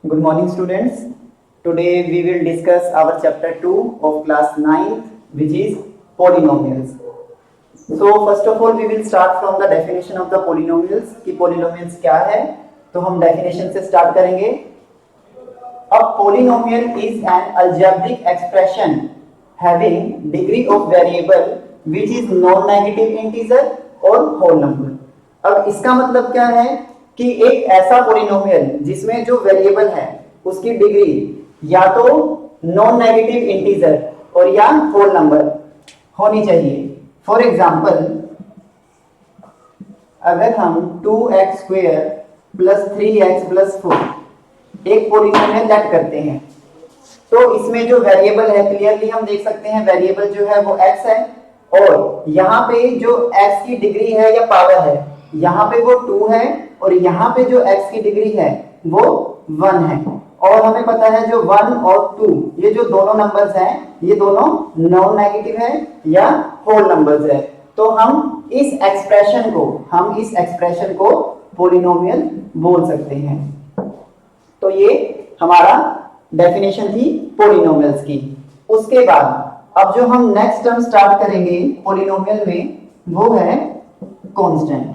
Good morning, students. Today we will discuss our chapter 2 of class 9th, which is polynomials. So first of all we will start from the definition of the polynomials कि polynomials क्या है. तो हम definition से start करेंगे. A polynomial is an algebraic expression having degree of variable which is non-negative integer or whole number. अब इसका मतलब क्या है कि एक ऐसा पोलिनोमियल जिसमें जो वेरिएबल है उसकी डिग्री या तो नॉन नेगेटिव इंटीजर और या होल नंबर होनी चाहिए. फॉर एग्जांपल अगर हम 2x square plus 3x plus 4 एक पोलिनोमियल लेट करते हैं तो इसमें जो वेरिएबल है क्लियरली हम देख सकते हैं वेरिएबल जो है वो x है और यहाँ पे जो x की डिग्री है या पावर है यहाँ पे वो 2 है और यहाँ पे जो x की डिग्री है वो 1 है. और हमें पता है जो 1 और 2 ये जो दोनों नंबर्स हैं ये दोनों नॉन नेगेटिव है या होल नंबर्स है. तो हम इस एक्सप्रेशन को पोलिनोमियल बोल सकते हैं. तो ये हमारा डेफिनेशन थी पोलिनोमियल्स की. उसके बाद अब जो हम नेक्स्ट टर्म स्टार्ट करेंगे पोलिनोमियल में वो है कांस्टेंट.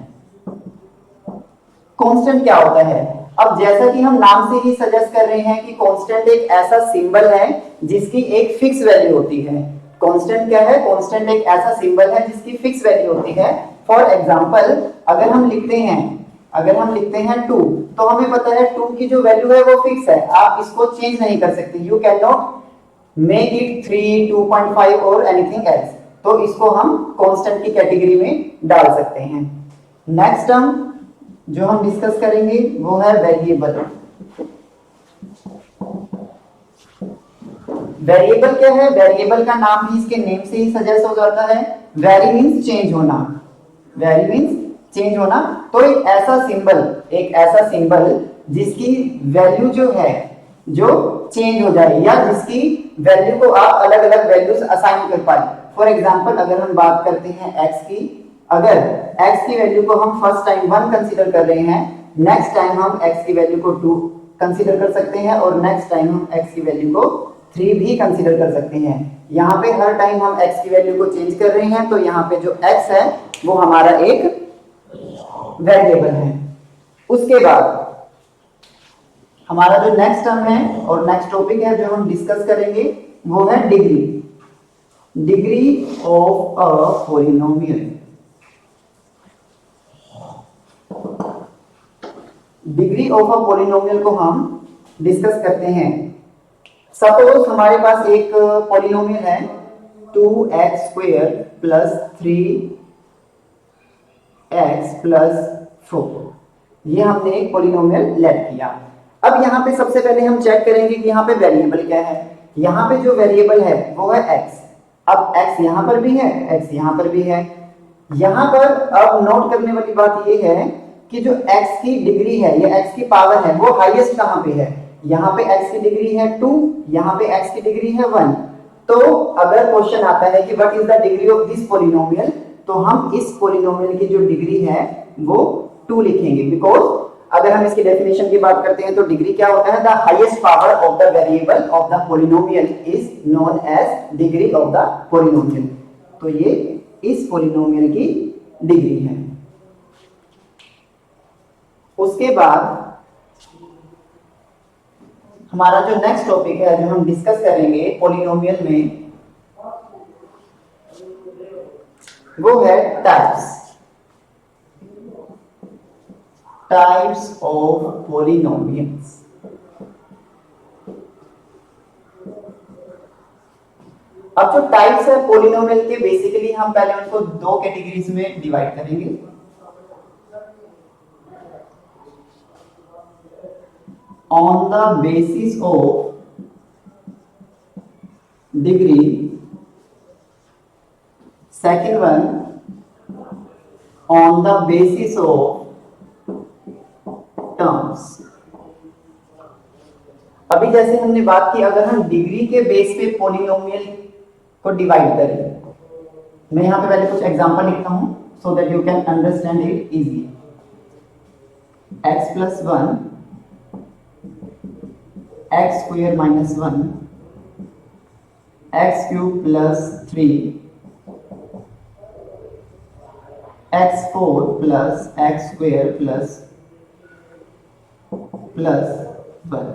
कांस्टेंट क्या होता है? अब जैसा कि हम नाम से ही सजेस्ट कर रहे हैं कि कांस्टेंट एक ऐसा सिंबल है जिसकी एक फिक्स वैल्यू होती है. कांस्टेंट क्या है? कांस्टेंट एक ऐसा सिंबल है जिसकी फिक्स वैल्यू होती है. फॉर एग्जांपल अगर हम लिखते हैं 2 तो हमें पता है 2 की जो वैल्यू है वो फिक्स है. आप इसको चेंज नहीं कर सकते. You can not make it 3, 2.5 और एनीथिंग एल्स. तो इसको हम कांस्टेंट की कैटेगरी में डाल सकते हैं. नेक्स्ट टर्म जो हम डिस्कस करेंगे वो है वेरिएबल. वेरिएबल क्या है? वेरिएबल का नाम भी इसके नेम से ही सजेस्ट हो जाता है. वेरी मींस चेंज होना. वेरी मींस चेंज होना. तो एक ऐसा सिंबल जिसकी वैल्यू जो है जो चेंज हो जाए या जिसकी वैल्यू को आप अलग अलग वैल्यूज असाइन कर पाए. फॉर एग्जांपल अगर हम बात करते हैं x की, अगर x की वैल्यू को हम फर्स्ट टाइम 1 कंसीडर कर रहे हैं, नेक्स्ट टाइम हम x की वैल्यू को 2 कंसीडर कर सकते हैं और नेक्स्ट टाइम हम x की वैल्यू को 3 भी कंसीडर कर सकते हैं. यहाँ पे हर टाइम हम x की वैल्यू को चेंज कर रहे हैं तो यहाँ पे जो x है वो हमारा एक वेरिएबल है. उसके बाद हमारा जो नेक्स्ट टर्म है और नेक्स्ट टॉपिक है जो हम डिस्कस करेंगे वो है degree of a polynomial. Degree of a polynomial को हम डिस्कस करते हैं. सपोज हमारे पास एक पॉलिनोमियल है 2x square plus 3x plus 4. ये हमने एक पॉलिनोमियल लेट किया. अब यहाँ पे सबसे पहले हम चेक करेंगे कि यहाँ पे वेरिएबल क्या है. यहाँ पे जो वेरिएबल है वो है x. अब x यहाँ पर भी है, x यहाँ पर भी है. यहाँ पर अब नोट करने वाली बात ये है कि जो x की डिग्री है या x की पावर है वो हाईएस्ट कहाँ पे है. यहाँ पे x की डिग्री है 2, यहाँ पे x की डिग्री है 1. तो अगर क्वेश्चन आता है कि what is the degree of this polynomial तो हम इस पॉलिनोमियल की जो डिग्री है वो 2 लिखेंगे. बिकॉज अगर हम इसकी डेफिनेशन की बात करते हैं तो डिग्री क्या होता है? The highest power of the variable of the polynomial is known as degree of the polynomial. तो ये इस पॉलिनोमियल की डिग्री है. उसके बाद हमारा जो नेक्स्ट टॉपिक है जो हम डिस्कस करेंगे पॉलिनोमियल में वो है टाइप्स ऑफ पॉलिनोमियल्स. अब जो टाइप्स है पॉलिनोमियल के बेसिकली हम पहले उनको 2 कैटेगरीज में डिवाइड करेंगे. On the basis of degree, second one on the basis of terms. अभी जैसे हमने बात की अगर हम डिग्री के बेस पे पॉलिनोमियल को डिवाइड करें, मैं यहाँ पे पहले कुछ एग्जांपल लिखता हूं so that you can understand it easily. x plus 1 x square minus 1 x cube plus 3 x 4 plus x square plus 1।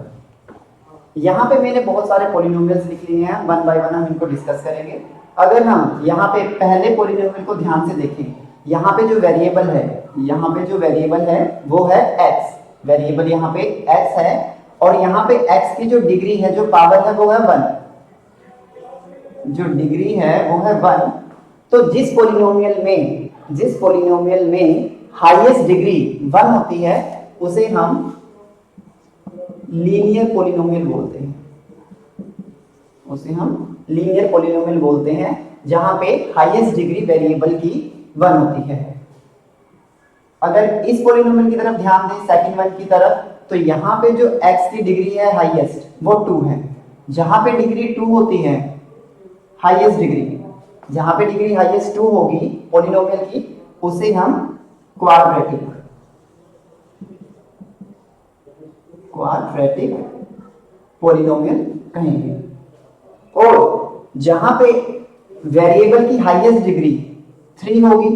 यहां पे मैंने बहुत सारे पॉलिनोमियल्स लिख लिए हैं, वन बाय वन हम इनको डिस्कस करेंगे। अगर हम यहाँ पे पहले पॉलिनोमियल को ध्यान से देखें, यहाँ पे जो वेरिएबल है, यहाँ पे जो वेरिएबल है वो है x, वेरिएबल यहाँ पे x है, और यहाँ पे x की जो डिग्री है, जो पावर है वो है 1, जो डिग्री है वो है 1। तो जिस पॉलिनोमियल में हाईएस्ट डिग्री 1 होती है उसे हम लीनियर पॉलिनोमियल बोलते हैं, उसे हम लीनियर पॉलिनोमियल बोलते हैं, जहां पे हाईएस्ट डिग्री वेरिएबल की 1 होती है। अगर इस पॉलिनोमियल की तरफ ध्यान दें, सेकंड वन की तरफ, तो यहाँ पे जो x की डिग्री है हाईएस्ट वो 2 है। जहां पे डिग्री 2 होती है, हाईएस्ट डिग्री, जहां पे डिग्री हाईएस्ट 2 होगी पॉलिनोमियल की, उसे हम क्वाड्रेटिक पॉलिनोमियल कहेंगे। और जहां पे वेरिएबल की हाईएस्ट डिग्री 3 होगी,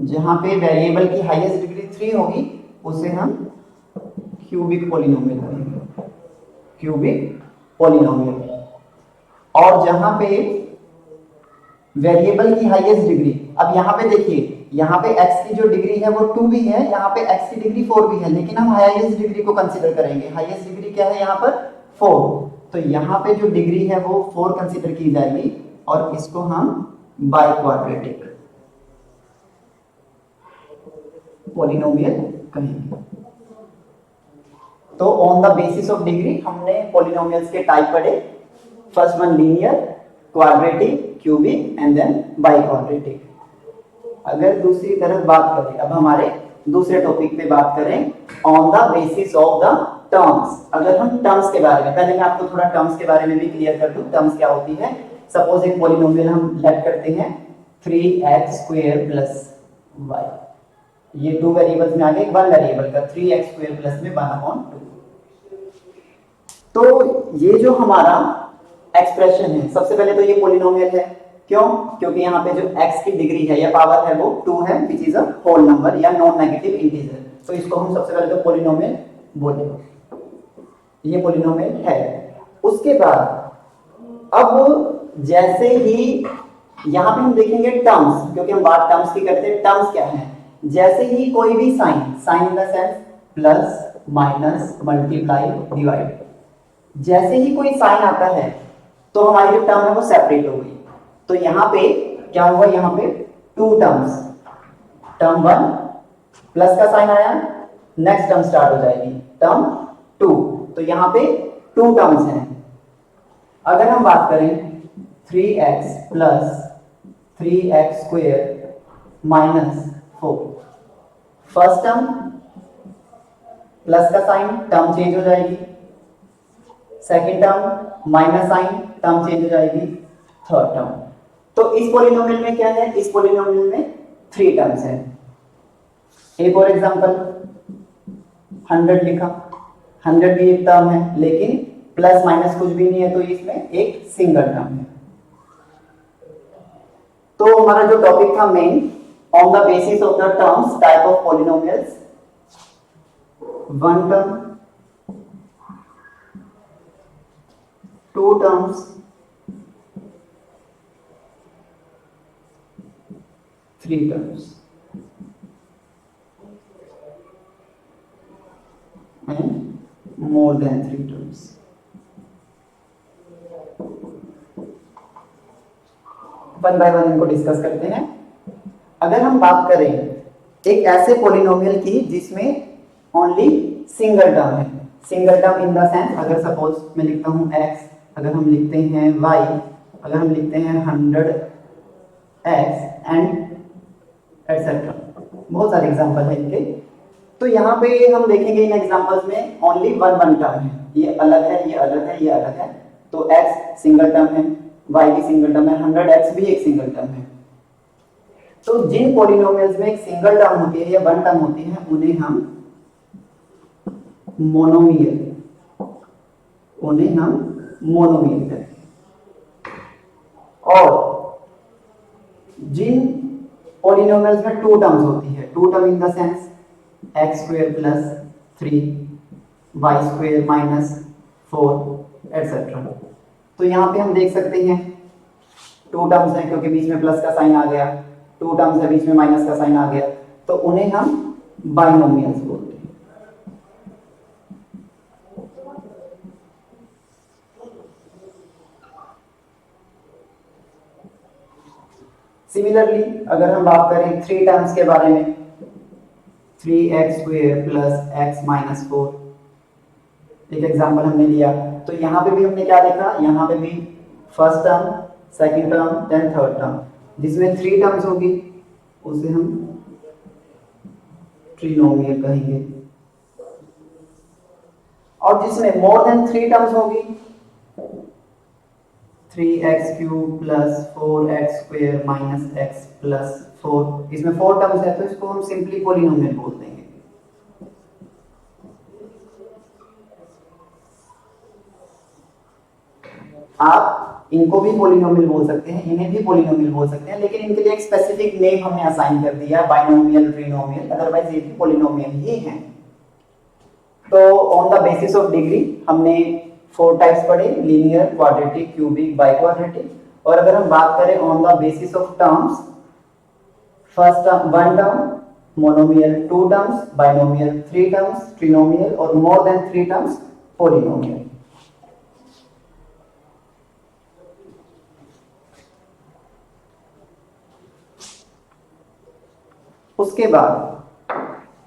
जहां पे वेरिएबल की हाईएस्ट डिग्री 3 होगी, उसे हम क्यूबिक पॉलिनोमियल कहेंगे, क्यूबिक पॉलिनोमियल। और जहां पे वेरिएबल की हाईएस्ट डिग्री, अब यहाँ पे देखिए, यहाँ पे x की जो डिग्री है वो 2 भी है, यहाँ पे x की डिग्री 4 भी है, लेकिन हम हाईएस्ट डिग्री को कंसीडर करेंगे। हाईएस्ट डिग्री क्या है यहाँ पर? 4। तो यहाँ पे जो डिग्री है वो 4 कंसीडर की जाएगी, और इसको हम बाई क्वाड्रेटिक पॉलिनोमियल कहेंगे। तो on the basis of degree हमने पॉलिनोमियल्स के टाइप पढ़े। First one linear, quadratic, cubic and then biquadratic. अगर दूसरी तरफ बात करें, अब हमारे दूसरे टॉपिक पे बात करें, on the basis of the terms. अगर हम टर्म्स के बारे में, पहले मैं आपको थोड़ा टर्म्स के बारे में भी क्लियर कर दूं, टर्म्स क्या होती है। सपोज एक पॉलिनोमियल हम लेट करते हैं 3x² प्लस y, ये 2 वेरिएबल्स में आ गए, 1 वेरिएबल का 3x² प्लस में 1/2। तो ये जो हमारा एक्सप्रेशन है, सबसे पहले तो ये पॉलिनोमियल है। क्यों? क्योंकि यहाँ पे जो x की डिग्री है या पावर है वो 2 है, which is a whole number या नॉन नेगेटिव इंटीजर। तो इसको हम सबसे पहले तो पॉलिनोमियल बोलेंगे, ये पॉलिनोमियल है। उसके बाद अब जैसे ही यहाँ पे हम देखेंगे टर्म्स, क्योंकि हम बात टर्म्स की करते हैं। टर्म्स क्या है? जैसे ही कोई भी sign in the sense plus minus multiply divide, जैसे ही कोई साइन आता है तो हमारी जो टर्म है वो सेपरेट हो गई। तो यहाँ पे क्या हुआ? यहाँ पे 2 टर्म्स, टर्म 1 प्लस का साइन आया, नेक्स्ट टर्म स्टार्ट हो जाएगी टर्म 2। तो यहाँ पे 2 टर्म्स हैं। अगर हम बात करें 3x plus 3x² minus 4, first term plus का साइन, टर्म चेंज हो जाएगी। Second term minus sign, term change हो जाएगी। Third term. तो इस पॉलिनोमियल में क्या है? इस पॉलिनोमियल में 3 टर्म्स हैं। एक और एग्जांपल, 100 लिखा, 100 भी एक टर्म है, लेकिन प्लस माइनस कुछ भी नहीं है, तो इसमें एक सिंगल टर्म है। तो हमारा जो टॉपिक था main, on the basis of the terms, type of polynomials, 1 term, 2 terms, 3 terms and more than 3 terms. One by one इनको डिस्कस करते हैं। अगर हम बात करें एक ऐसे पॉलिनोमियल की जिसमें ओनली सिंगल टर्म है, single term in the sense, अगर सपोज मैं लिखता हूं x, अगर हम लिखते हैं y, अगर हम लिखते हैं 100x एंड एटसेट्रा, बहुत सारे एग्जांपल हैं इनके। तो यहाँ पे हम देखेंगे इन एग्जांपल्स में ओनली वन टर्म है, ये अलग है, ये अलग है, ये अलग है। तो x सिंगल टर्म है, y भी सिंगल टर्म है, 100x भी एक सिंगल टर्म है। तो जिन पॉलिनोमियल्स में एक सिंगल टर्म होती है या वन टर्म होती है, उन्हें हम मोनोमियल, उन्हें हम मोनोमियल करेंगे। और जिन पॉलिनोमियल्स में टू टर्म्स होती है, two term in the sense x square plus 3 y square minus 4 etcetera, तो यहां पे हम देख सकते हैं टू टर्म्स है क्योंकि बीच में प्लस का साइन आ गया, टू टर्म्स है बीच में माइनस का साइन आ गया, तो उन्हें हम बाइनोमियल्स बोलते हैं। सिमिलरली अगर हम बात करें थ्री टर्म्स के बारे में, 3x square plus x minus 4, एक एग्जांपल हमने लिया, तो यहां पे भी हमने क्या देखा, यहां पे भी first term, second term, then third term, जिसमें थ्री टर्म्स होगी उसे हम ट्रिनोमियल कहेंगे, और जिसमें मोर देन थ्री टर्म्स होगी, 3x cube plus 4x square minus x plus 4, इसमें फोर टर्म्स है तो इसको हम सिंपली पॉलिनोमियल बोल देंगे। आप इनको भी पॉलिनोमियल बोल सकते हैं, इन्हें भी पॉलिनोमियल बोल सकते हैं, लेकिन इनके लिए एक स्पेसिफिक नेम हमने असाइन कर दिया है, बाइनोमियल, ट्रिनोमियल, अदरवाइज ये भी पॉलिनोमियल ही हैं। तो on the basis of degree हमने फोर टाइप्स पढ़े, लीनियर, क्वाड्रेटिक, क्यूबिक, बाइक्वाड्रेटिक। और अगर हम बात करें on the basis of terms, first term one term monomial, two terms binomial, three terms trinomial, और more than three terms polynomial.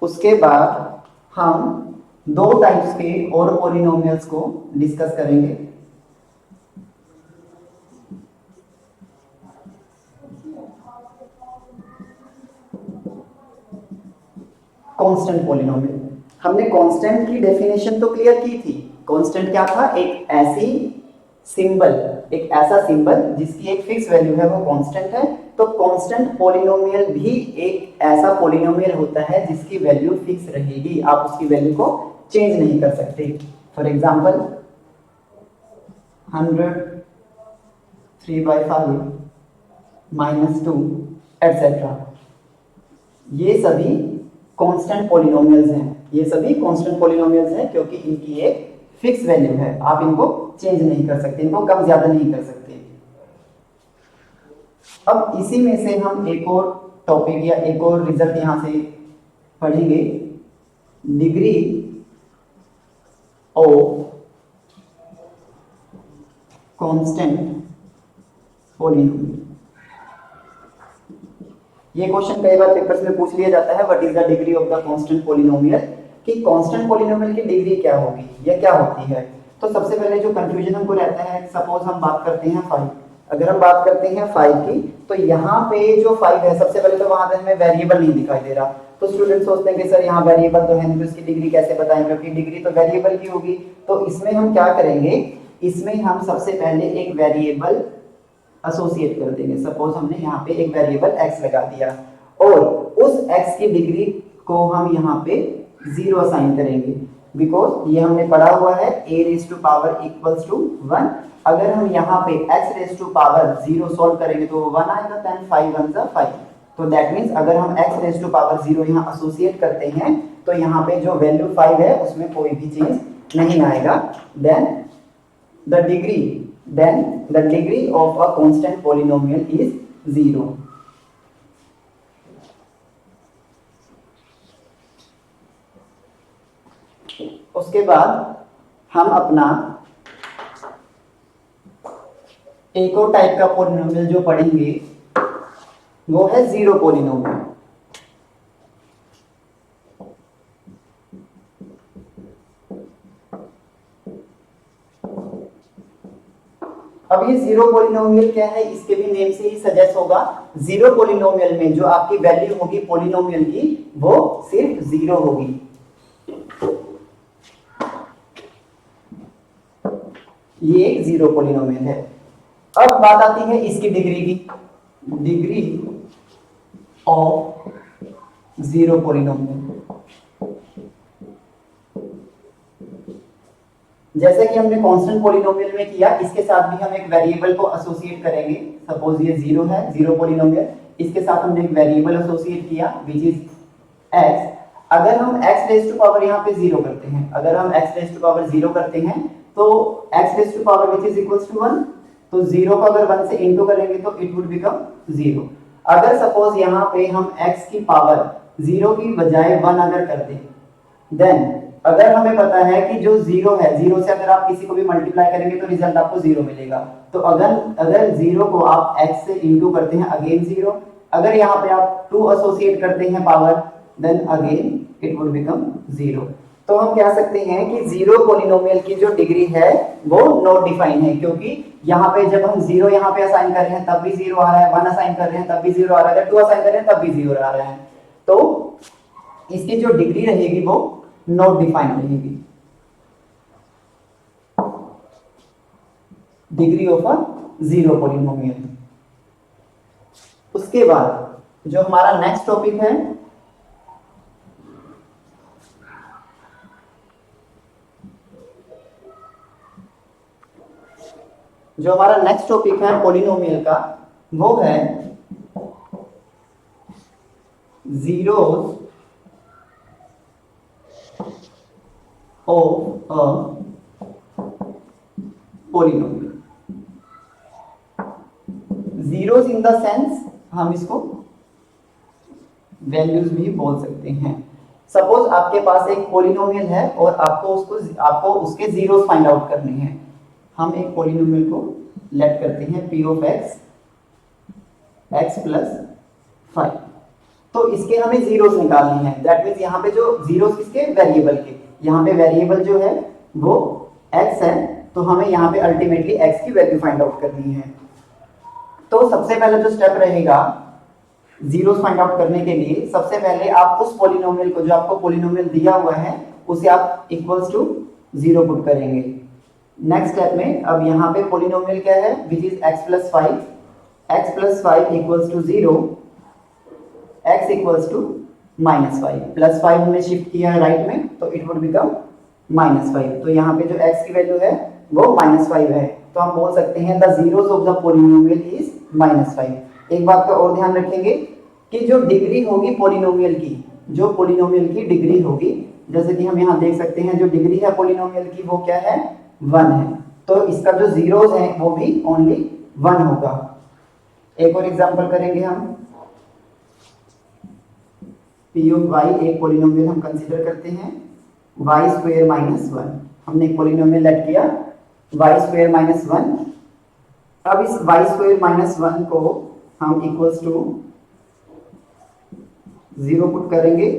उसके बाद हम दो टाइप्स के और पॉलिनोमियल्स को डिस्कस करेंगे। कांस्टेंट पॉलिनोमियल, हमने कांस्टेंट की डेफिनेशन तो क्लियर की थी। कांस्टेंट क्या था, एक ऐसी सिंबल, एक ऐसा सिंबल जिसकी एक फिक्स वैल्यू है, वो कांस्टेंट है। तो कांस्टेंट पॉलिनोमियल भी एक ऐसा पॉलिनोमियल होता है जिसकी वैल्यू फिक्स रहेगी, आप उसकी वैल्यू को चेंज नहीं कर सकते। फॉर एग्जांपल 100 3/5 -2 एटसेट्रा, ये सभी कांस्टेंट पॉलिनोमियल्स हैं, ये सभी कांस्टेंट पॉलिनोमियल्स हैं क्योंकि इनकी एक फिक्स वैल्यू है, आप इनको चेंज नहीं कर सकते, इनको कम ज्यादा नहीं कर सकते। अब इसी में से हम एक और टॉपिक या एक और रिजल्ट यहां से पढ़ेंगे, डिग्री ऑफ कांस्टेंट पॉलिनोमियल। ये क्वेश्चन कई बार पेपर्स में पूछ लिया जाता है, what is the degree of the constant polynomial, कि कांस्टेंट पॉलिनोमियल की डिग्री क्या होगी या क्या होती है। तो सबसे पहले जो कंफ्यूजन हमको रहता है, सपोज हम बात करते हैं 5, अगर हम बात करते हैं 5 की, तो यहाँ पे जो 5 है, सबसे पहले तो वहां पे हमें वेरिएबल नहीं दिखाई दे रहा, तो स्टूडेंट सोचते हैं कि सर यहाँ वेरिएबल तो है नहीं, तो इसकी डिग्री कैसे बताएं, क्योंकि डिग्री तो वेरिएबल की होगी। तो इसमें हम क्या करेंगे, इसमें हम सबसे पहले एक वेरिएबल एसोसिएट कर देंगे। सपोज हमने यहाँ पे एक वेरिएबल x लगा दिया और उस x की डिग्री को हम यहाँ पे 0 असाइन करेंगे, बिकॉज ये हमने पढ़ा हुआ है a raise to power equals to 1। अगर हम यहाँ पे x raise to power 0 solve करेंगे तो 1 आएगा, देन 5 1 जा 5। तो दैट मींस अगर हम x रेज़ टू पावर 0 यहाँ एसोसिएट करते हैं तो यहाँ पे जो वैल्यू 5 है उसमें कोई भी चेंज नहीं आएगा। Then the degree of a constant polynomial is 0। उसके बाद हम अपना एक और टाइप का पॉलिनोमियल जो पढ़ेंगे वो है जीरो पॉलिनोमियल। अब ये जीरो पॉलिनोमियल क्या है, इसके भी नेम से ही सजेस्ट होगा। जीरो पॉलिनोमियल में जो आपकी वैल्यू होगी पॉलिनोमियल की वो सिर्फ 0 होगी। ये एक जीरो पॉलिनोमियल है। अब बात आती है इसकी डिग्री की, डिग्री ऑफ जीरो पॉलिनोमियल। जैसे कि हमने कांस्टेंट पॉलिनोमियल में किया, इसके साथ भी हम एक वेरिएबल को एसोसिएट करेंगे। सपोज ये 0 है, 0 पॉलिनोमियल, इसके साथ हमने एक वेरिएबल एसोसिएट किया विच इज x। अगर हम x रेज़ टू पावर यहाँ पे 0 करते हैं, अगर हम x रेज़ टू पावर 0 करते हैं तो x raise to power which is equals to 1, तो 0 को अगर 1 से इनटू करेंगे तो इट वुड बिकम 0। अगर सपोज यहाँ पे हम x की पावर 0 की बजाय 1 अगर कर दें, देन अगर हमें पता है कि जो 0 है, 0 से अगर आप किसी को भी मल्टीप्लाई करेंगे तो रिजल्ट आपको 0 मिलेगा। तो अगर 0 को आप x से इनटू करते हैं, अगेन 0। अगर यहाँ पे आप 2 एसोसिएट करते हैं power, then again it would become 0। तो हम कह सकते हैं कि 0 पॉलिनोमियल की जो डिग्री है वो नॉट डिफाइन है, क्योंकि यहाँ पे जब हम 0 यहाँ पे असाइन कर रहे हैं तब भी 0 आ रहा है, 1 असाइन कर रहे हैं तब भी 0 आ रहा है, अगर 2 असाइन कर रहे हैं तब भी 0 आ रहा है। तो इसकी जो डिग्री रहेगी वो नॉट डिफाइन रहेगी, डिग्री ऑफ अ 0 पॉलिनोमियल। उसके बाद जो हमारा नेक्स्ट टॉपिक है, जो हमारा नेक्स्ट टॉपिक है पॉलिनोमियल का, वो है zeros of a polynomial। zeros in the sense हम इसको वैल्यूज भी बोल सकते हैं। सपोज आपके पास एक पॉलिनोमियल है और आपको उसके जीरोस फाइंड आउट करने हैं। हम एक पॉलिनोमियल को लेट करते हैं p ऑफ x प्लस 5। तो इसके हमें जीरोस निकालनी है। दैट मीन्स यहाँ पे जो जीरोस किसके, वेरिएबल के। यहाँ पे वेरिएबल जो है वो x है, तो हमें यहाँ पे अल्टीमेटली x की वैल्यू फाइंड आउट करनी है। तो सबसे पहले जो स्टेप रहेगा जीरोस फाइंड आउट करने के लिए, सबसे पहले आप उस पॉलिनोमियल को, जो आपको पॉलिनोमियल दिया हुआ है, उसे आप इक्वल्स टू 0 पुट करेंगे। नेक्स्ट स्टेप में अब यहाँ पे पॉलिनोमियल क्या है, which is x plus 5। x plus 5 equals to 0, x equals to minus 5। Plus 5 हमने शिफ्ट किया है राइट में, तो इट वुड बिकम माइनस 5। तो यहाँ पे जो x की वैल्यू है वो माइनस 5 है, तो हम बोल सकते हैं the zeros of the polynomial is minus 5। एक बात का और ध्यान रखेंगे कि जो डिग्री होगी पॉलिनोमियल की, जो पॉलिनोमियल की डिग्री होगी, जैसे कि हम यहाँ देख सकते हैं जो डिग्री है पॉलिनोमियल की वो क्या है, 1 है। तो इसका जो जीरोस है वो भी ओनली 1 होगा। एक और एग्जांपल करेंगे हम। p ऑफ y एक पॉलिनोमियल हम कंसीडर करते हैं y स्क्वायर माइनस 1। हमने एक पॉलिनोमियल लेट किया y स्क्वायर माइनस 1। अब इस y स्क्वायर माइनस 1 को हम इक्वल्स टू 0 पुट करेंगे।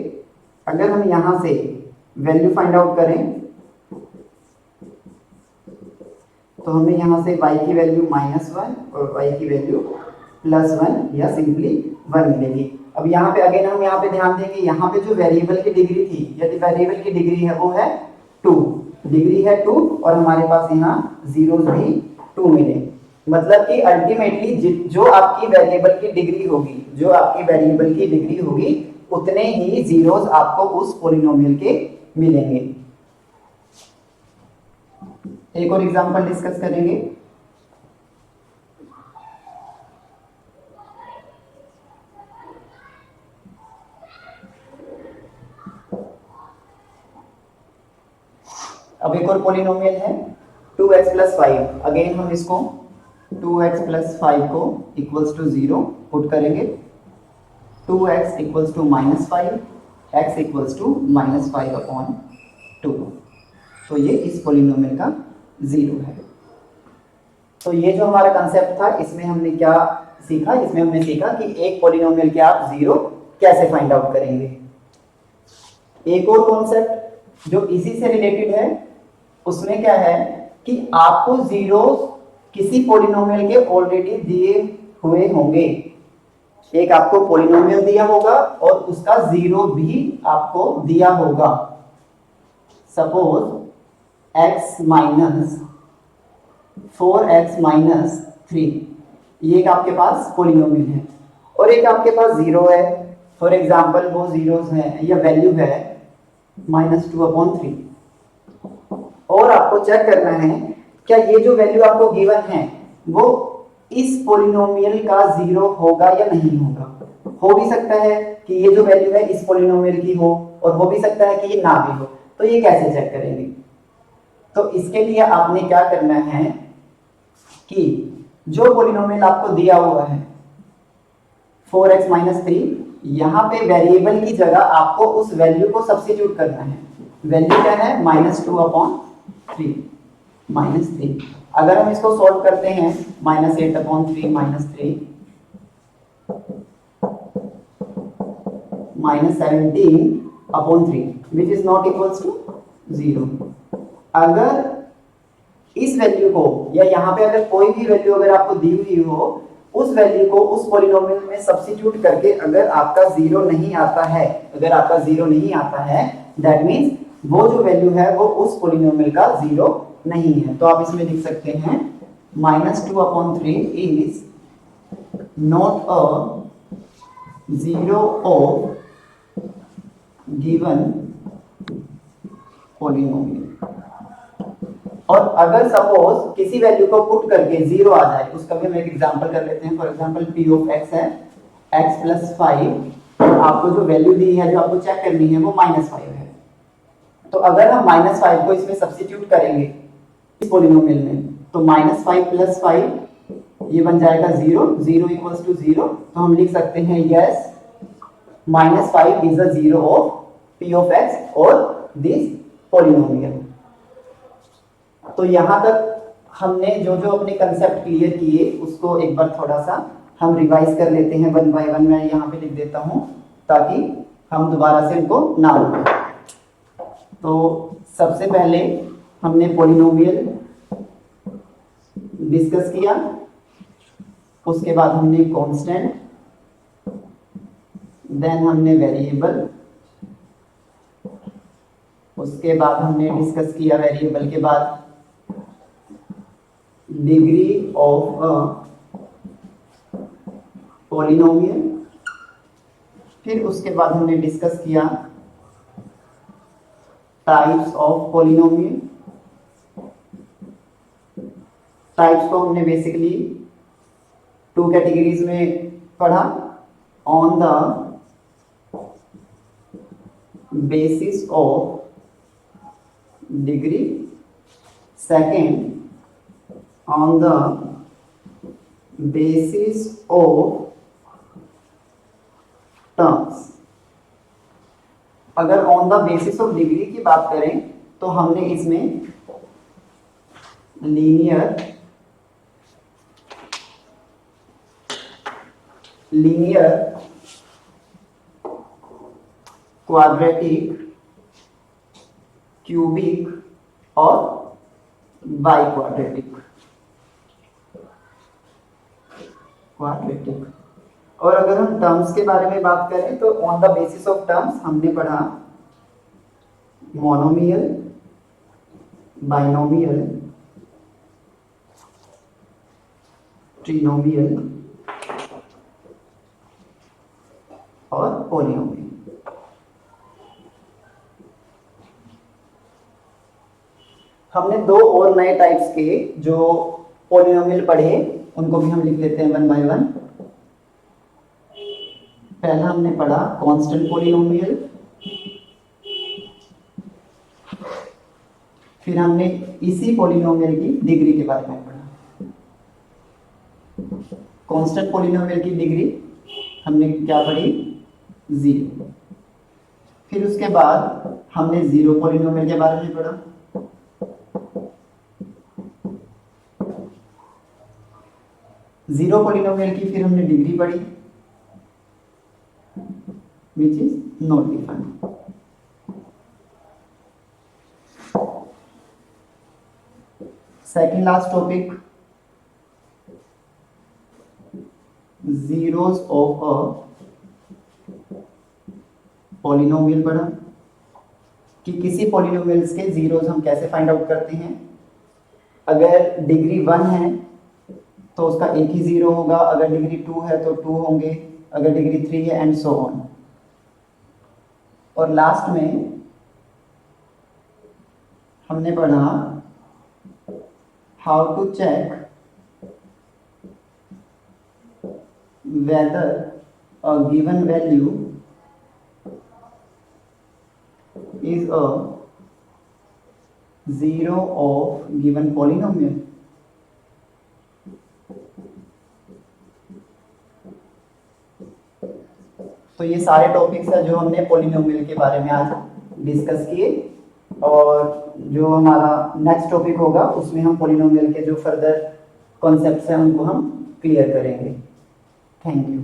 अगर हम यहां से वैल्यू फाइंड आउट करें तो हमें यहां से y की वैल्यू -1 और y की वैल्यू +1 या सिंपली 1 मिलेगी। अब यहाँ पे अगेन हम यहाँ पे ध्यान देंगे, यहाँ पे जो वेरिएबल की डिग्री थी, यदि वेरिएबल की डिग्री है वो है 2, डिग्री है 2 और हमारे पास यहाँ जीरोस भी 2 मिले। मतलब कि अल्टीमेटली जो आपकी वेरिएबल की डिग्री होगी, जो आपकी वेरिएबल की डिग्री होगी, उतने ही जीरोस आपको उस पॉलिनोमियल के मिलेंगे। एक और एग्जांपल डिस्कस करेंगे। अब एक और पॉलिनोमियल है 2x प्लस 5। अगेन हम इसको 2x प्लस 5 को इक्वल्स टू 0 पुट करेंगे। 2x equals to -5, x equals to -5/2। तो ये इस पॉलिनोमियल का 0 है। तो ये जो हमारा कंसेप्ट था, इसमें हमने क्या सीखा, इसमें हमने सीखा कि एक पॉलिनोमियल के आप 0 कैसे फाइंड आउट करेंगे। एक और कॉन्सेप्ट जो इसी से रिलेटेड है, उसमें क्या है कि आपको जीरोस किसी पॉलिनोमियल के ऑलरेडी दिए हुए होंगे। एक आपको पॉलिनोमियल दिया होगा और उसका 0 भी आपको दिया होगा। Suppose x minus 4x minus 3, ये एक आपके पास पॉलिनोमियल है और एक आपके पास 0 है। फॉर एग्जाम्पल वो जीरोस है या वैल्यू है -2/3। और आपको चेक करना है क्या ये जो वैल्यू आपको गिवन है वो इस पोलिनोमियल का जीरो होगा या नहीं होगा। हो भी सकता है कि ये जो वैल्यू है इस पोलिनोमियल की हो और हो भी सकता है कि ये ना भी हो। तो ये कैसे चेक करेंगे? तो इसके लिए आपने क्या करना है कि जो पोलिनोमियल आपको दिया हुआ है 4x माइनस 3, यहां पे वेरिएबल की जगह आपको उस वैल्यू को सब्स्टिट्यूट करना है। वैल्यू क्या है? -2/3 -3। अगर हम इसको सॉल्व करते हैं -8/3 -3 -17/3 which is not equals to 0। अगर इस वैल्यू को या यहाँ पे अगर कोई भी वैल्यू अगर आपको दी हुई हो उस वैल्यू को उस पॉलिनोमियल में सब्स्टिट्यूट करके अगर आपका जीरो नहीं आता है, अगर आपका जीरो नहीं आता है दैट मींस वो जो वैल्यू है वो उस पॉलिनोमियल का जीरो नहीं है। तो आप इसमें लिख सकते हैं -2/3 is not a zero of given polynomial. और अगर सपोज किसी वैल्यू को पुट करके जीरो आ जाए, उसका भी हम एक एग्जांपल कर लेते हैं। For example p of x है x प्लस 5 और आपको जो वैल्यू दी है जो आपको चेक करनी है वो -5 है। तो अगर हम -5 को इसमें सब्स्टिट्यूट करेंगे इस पॉलिनोमियल में तो -5 प्लस 5 ये बन जाएगा 0, 0 इक्वल्स टू 0। तो हम लिख सकते हैं yes -5 is a zero of p of x और दिस पॉलिनोमियल। तो यहां तक हमने जो जो अपने कंसेप्ट क्लियर किए उसको एक बार थोड़ा सा हम रिवाइज कर लेते हैं वन बाय वन। मैं यहाँ पे लिख देता हूं ताकि हम दोबारा से इनको ना भूलें। तो सबसे पहले हमने पॉलिनोमियल डिस्कस किया, उसके बाद हमने कांस्टेंट, देन हमने वेरिएबल, उसके बाद हमने डिस्कस किया वेरिएबल के बाद डिग्री ऑफ अ पॉलिनोमियल, फिर उसके बाद हमने डिस्कस किया टाइप्स ऑफ पॉलिनोमियल। टाइप्स को हमने बेसिकली 2 कैटेगरीज में पढ़ा, on the basis of degree, second on the basis of terms। अगर on the basis of degree की बात करें तो हमने इसमें लीनियर क्वाड्रेटिक, क्यूबिक और बाई क्वाड्रेटिक। और अगर हम टर्म्स के बारे में बात करें तो on the basis of terms हमने पढ़ा मोनोमियल, बाइनोमियल, ट्रिनोमियल और पॉलिनोमियल। हमने 2 और नए टाइप्स के जो पॉलिनोमियल पढ़े उनको भी हम लिख लेते हैं वन बाय वन। पहला हमने पढ़ा कांस्टेंट पॉलिनोमियल, फिर हमने इसी पॉलिनोमियल की डिग्री के बारे में पढ़ा। कांस्टेंट पॉलिनोमियल की डिग्री हमने क्या पढ़ी? 0। फिर उसके बाद हमने जीरो पॉलिनोमियल के बारे में पढ़ा। जीरो पॉलिनोमियल की फिर हमने डिग्री पढ़ी विच is not defined. Second last topic zeros of a polynomial पढ़ा कि किसी पॉलिनोमियल्स के जीरोस हम कैसे फाइंड आउट करते हैं। अगर डिग्री 1 है तो उसका एक ही जीरो होगा, अगर डिग्री 2 है तो 2 होंगे, अगर डिग्री 3 है एंड सो ऑन। और लास्ट में हमने पढ़ा how to check whether a given value is a zero of given polynomial. तो ये सारे टॉपिक्स है जो हमने पॉलिनोमियल के बारे में आज डिस्कस किए, और जो हमारा नेक्स्ट टॉपिक होगा उसमें हम पॉलिनोमियल के जो फर्दर कॉन्सेप्ट्स हैं उनको हम क्लियर करेंगे। Thank you.